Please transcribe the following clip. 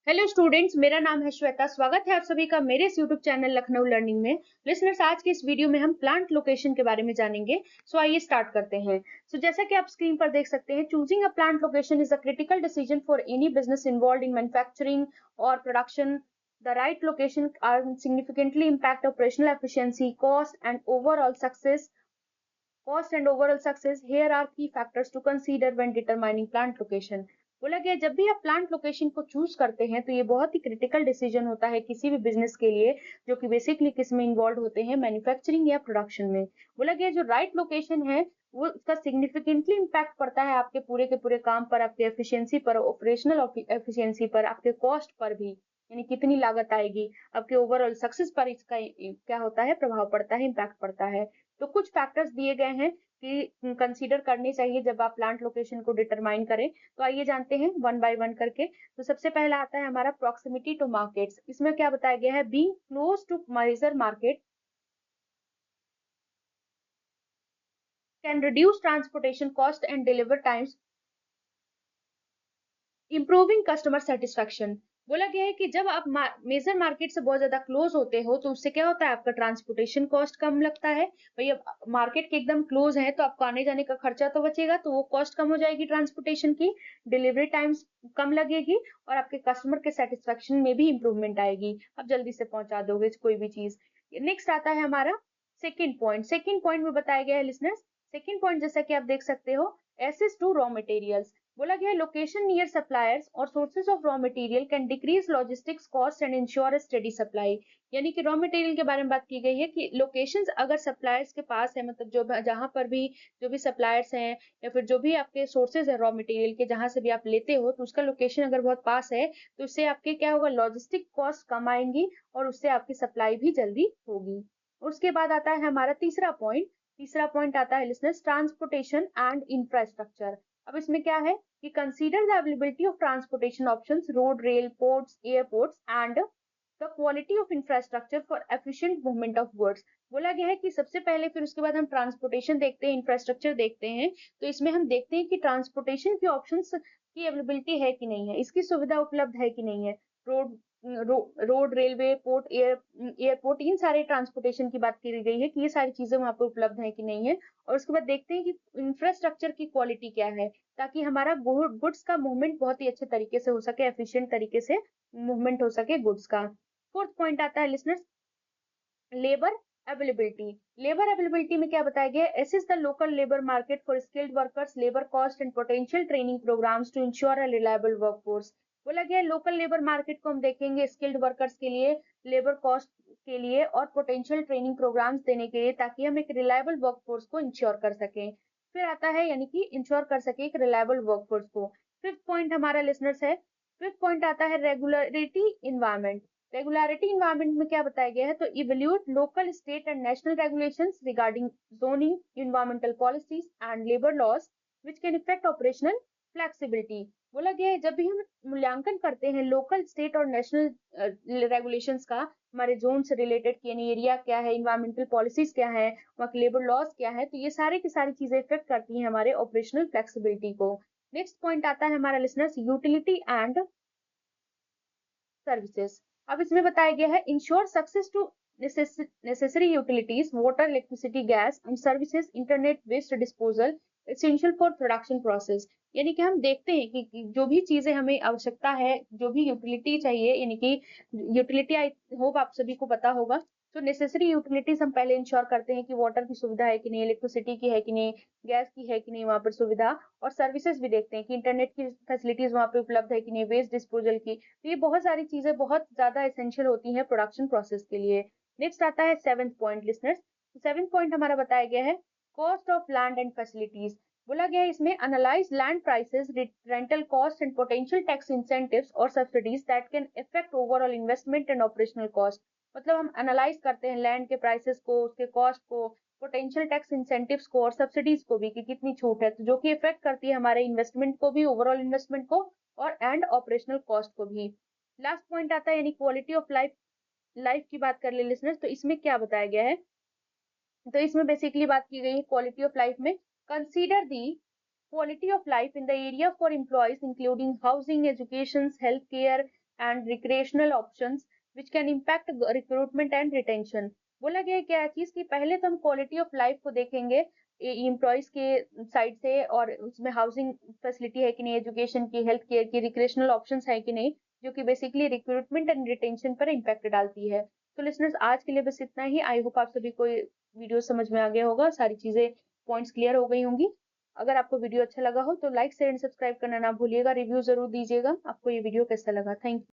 Hello students, मेरा नाम है श्वेता। स्वागत है आप सभी का मेरे इस यूट्यूब चैनल लखनऊ लर्निंग में। लिसनर्स, आज के इस वीडियो में हम प्लांट लोकेशन के बारे में जानेंगे। आइए स्टार्ट करते हैं। जैसा कि आप स्क्रीन पर देख सकते हैं, choosing a plant location is a critical decision for any business involved in manufacturing और production. The right location are significantly impact operational efficiency, cost and overall success. Here are key factors to consider when determining plant location. बोला गया जब भी आप plant location को choose करते हैं तो ये बहुत ही क्रिटिकल डिसीजन होता है किसी भी बिजनेस के लिए, जो कि बेसिकली किस में इन्वॉल्व होते हैं, मैन्युफैक्चरिंग या प्रोडक्शन में। बोला गया जो राइट लोकेशन है वो उसका सिग्निफिकेंटली इम्पैक्ट पड़ता है आपके पूरे के पूरे काम पर, आपके एफिशिएंसी पर, ऑपरेशनल एफिशिएंसी पर, आपके कॉस्ट पर भी, यानी कितनी लागत आएगी, आपके ओवरऑल सक्सेस पर इसका क्या होता है, प्रभाव पड़ता है, इम्पैक्ट पड़ता है। तो कुछ फैक्टर्स दिए गए हैं कि कंसीडर करने चाहिए जब आप प्लांट लोकेशन को डिटरमाइन करें। तो आइए जानते हैं वन बाय वन करके। तो सबसे पहला आता है हमारा प्रॉक्सिमिटी टू मार्केट्स। इसमें क्या बताया गया है, being close to major market can reduce transportation cost and deliver times, improving customer satisfaction. बोला गया है कि जब आप मेजर मार्केट से बहुत ज्यादा क्लोज होते हो तो उससे क्या होता है, आपका ट्रांसपोर्टेशन कॉस्ट कम लगता है। भाई अब मार्केट के एकदम क्लोज है तो आपको आने जाने का खर्चा तो बचेगा, तो वो कॉस्ट कम हो जाएगी ट्रांसपोर्टेशन की, डिलीवरी टाइम्स कम लगेगी और आपके कस्टमर के सेटिस्फेक्शन में भी इंप्रूवमेंट आएगी। आप जल्दी से पहुंचा दोगे कोई भी चीज। नेक्स्ट आता है हमारा सेकेंड पॉइंट में बताया गया है लिसनर्स। सेकेंड पॉइंट जैसा कि आप देख सकते हो, एक्सेस टू रॉ मटेरियल्स। बोला गया है लोकेशन नियर सप्लायर्स और sources of raw material can decrease logistics cost and ensure steady supply. यानी कि रॉ मटेरियल के बारे में बात की गई है कि लोकेशंस अगर सप्लायर्स के पास है, मतलब जो जहां पर भी जो भी सप्लायर्स हैं या फिर जो भी आपके सोर्सेज है रॉ मटेरियल के, जहां से भी आप लेते हो, तो उसका लोकेशन अगर बहुत पास है तो उससे आपके क्या होगा, लॉजिस्टिक कॉस्ट कम आएंगी और उससे आपकी सप्लाई भी जल्दी होगी। उसके बाद आता है हमारा तीसरा पॉइंट आता है लिसनर्स, ट्रांसपोर्टेशन एंड इंफ्रास्ट्रक्चर। अब इसमें क्या है कि consider the availability of transportation options, road, rail, ports, airports and the quality of infrastructure for efficient movement of goods. बोला गया है कि सबसे पहले फिर उसके बाद हम ट्रांसपोर्टेशन देखते हैं, इंफ्रास्ट्रक्चर देखते हैं। तो इसमें हम देखते हैं कि ट्रांसपोर्टेशन के ऑप्शंस की अवेलेबिलिटी है कि नहीं है, इसकी सुविधा उपलब्ध है कि नहीं है। Road road, railway, port, airport, इन सारे ट्रांसपोर्टेशन की बात की गई है कि ये सारी चीजें वहां पर उपलब्ध है कि नहीं है। और उसके बाद देखते हैं कि इंफ्रास्ट्रक्चर की क्वालिटी क्या है, ताकि हमारा गुड्स का मूवमेंट बहुत ही अच्छे तरीके से हो सके, एफिशिएंट तरीके से मूवमेंट हो सके गुड्स का। फोर्थ पॉइंट आता है listeners, labour availability. Labour availability में क्या बताया गया है, assess the local labour market for skilled workers, labour cost and potential training programmes to ensure a reliable workforce. बोला गया है लोकल लेबर मार्केट को हम देखेंगे स्किल्ड वर्कर्स के लिए, लेबर कॉस्ट के लिए और पोटेंशियल ट्रेनिंग प्रोग्राम्स देने के लिए, ताकि हम एक रिलायबल वर्कफोर्स को इंश्योर कर सकें। फिर आता है यानी कि इंश्योर कर सके एक रिलायबल वर्कफोर्स को। फिफ्थ पॉइंट हमारा लिसनर्स है, फिफ्थ पॉइंट आता है रेगुलरिटी इन्वायरमेंट। रेगुलरिटी इन्वायरमेंट में क्या बताया गया है, तो evaluate local, state and national regulations regarding zoning, environmental policies and labour laws which can affect operational flexibility. बोला गया है जब भी हम मूल्यांकन करते हैं लोकल, स्टेट और नेशनल रेगुलेशंस का, हमारे जोन से रिलेटेड, यानी एरिया क्या है, इन्वायरमेंटल पॉलिसीज क्या है, वहाँ के लेबर लॉज क्या है, तो ये सारे की सारी चीजें इफेक्ट करती हैं हमारे ऑपरेशनल फ्लेक्सिबिलिटी को। नेक्स्ट पॉइंट आता है हमारा लिसनर्स, यूटिलिटी एंड सर्विसेज। अब इसमें बताया गया है ensure success to necessary utilities, water, electricity, gas and services, internet, waste disposal essential for production process. यानी कि हम देखते हैं कि जो भी चीजें हमें आवश्यकता है, जो भी यूटिलिटी चाहिए, यानी कि यूटिलिटी, आई होप आप सभी को पता होगा। तो नेसेसरी यूटिलिटीज हम पहले इंश्योर करते हैं कि वाटर की सुविधा है कि नहीं, इलेक्ट्रिसिटी की है कि नहीं, गैस की है कि नहीं वहां पर सुविधा, और सर्विसेज भी देखते हैं कि इंटरनेट की फैसिलिटीज वहां पे उपलब्ध है कि नहीं, वेस्ट डिस्पोजल की। तो ये बहुत सारी चीजें बहुत ज्यादा एसेंशियल होती हैं प्रोडक्शन प्रोसेस के लिए। नेक्स्ट आता है seventh point listeners. Seventh point हमारा बताया गया है cost of land and facilities. बोला गया है इसमें analyse land prices, rental cost and potential tax incentives और subsidies that can affect overall investment and operational cost. मतलब हम एनालाइज करते हैं लैंड के प्राइसेस को, उसके कॉस्ट को, पोटेंशियल टैक्स इंसेंटिव्स को और सब्सिडीज को भी, कि कितनी छूट है, तो जो कि इफेक्ट करती है हमारे इन्वेस्टमेंट को भी, ओवरऑल इन्वेस्टमेंट को और एंड ऑपरेशनल कॉस्ट को भी। लास्ट पॉइंट आता है यानी क्वालिटी ऑफ लाइफ, लाइफ की बात कर ले लिसनर्स, तो इसमें क्या बताया गया है, तो इसमें बेसिकली बात की गई है क्वालिटी ऑफ लाइफ में, consider the quality of life in the area for employees including housing, education, healthcare and recreational options which can impact recruitment and retention। बोला गया है क्या चीज कि पहले तो हम क्वालिटी ऑफ लाइफ को देखेंगे एम्प्लॉयज के साइड से, और उसमें हाउसिंग फैसिलिटी है कि नहीं, एजुकेशन की, हेल्थ केयर की, रिक्रिएशनल ऑप्शंस है कि नहीं, जो कि बेसिकली रिक्रूटमेंट एंड रिटेंशन पर इम्पैक्ट डालती है। तो लिसनर्स, आज के लिए बस इतना ही। आई होप आप सभी को वीडियो समझ में आ गया होगा, सारी चीजें पॉइंट्स क्लियर हो गई होंगी। अगर आपको वीडियो अच्छा लगा हो तो लाइक शेयर एंड सब्सक्राइब करना ना भूलिएगा, रिव्यू जरूर दीजिएगा आपको ये वीडियो कैसा लगा। Thank you.